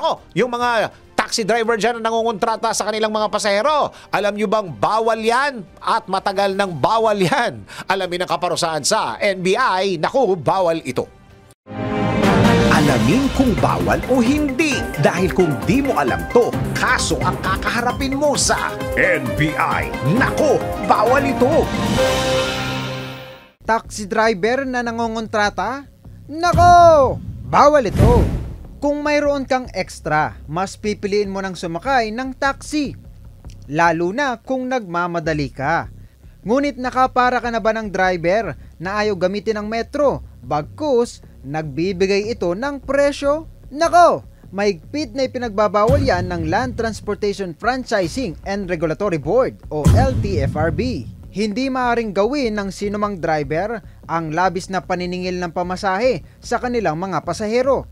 Nako, yung mga taxi driver dyan na nangungontrata sa kanilang mga pasahero, alam nyo bang bawal yan? At matagal nang bawal yan. Alamin ang kaparusahan sa NBI. Naku, bawal ito. Alamin kung bawal o hindi. Dahil kung di mo alam to, kaso ang kakaharapin mo sa NBI. Naku, bawal ito. Taxi driver na nangongontrata? Nako, bawal ito. Kung mayroon kang extra, mas pipiliin mo ng sumakay ng taxi. Lalo na kung nagmamadali ka. Ngunit nakapara ka na ba ng driver na ayaw gamitin ang metro? Bagkus, nagbibigay ito ng presyo? Nako, mahigpit na ipinagbabawal yan ng Land Transportation Franchising and Regulatory Board o LTFRB. Hindi maaaring gawin ng sinumang driver ang labis na paniningil ng pamasahe sa kanilang mga pasahero.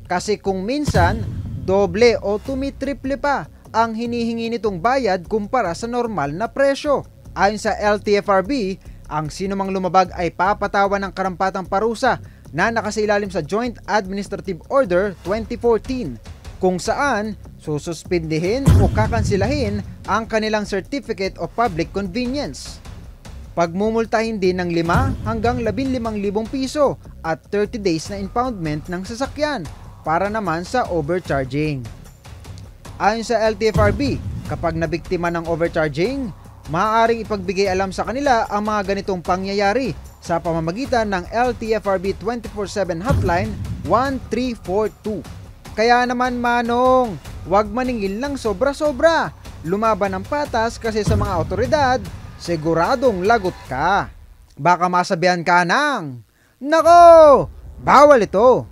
Kasi kung minsan, doble o tumitriple pa ang hinihingi nitong bayad kumpara sa normal na presyo. Ayon sa LTFRB, ang sinumang lumabag ay papatawan ng karampatang parusa na nakasailalim sa Joint Administrative Order 2014 kung saan sususpindihin o kakansilahin ang kanilang Certificate of Public Convenience. Pagmumultahin din ng 5 hanggang 15,000 piso at 30 days na impoundment ng sasakyan para naman sa overcharging. Ayon sa LTFRB, kapag nabiktima ng overcharging, maaaring ipagbigay alam sa kanila ang mga ganitong pangyayari sa pamamagitan ng LTFRB 24/7 hotline 1342. Kaya naman manong, huwag maningil ng sobra-sobra. Lumaban ng patas kasi sa mga otoridad, siguradong lagot ka. Baka masabihan ka ng, nako, bawal ito.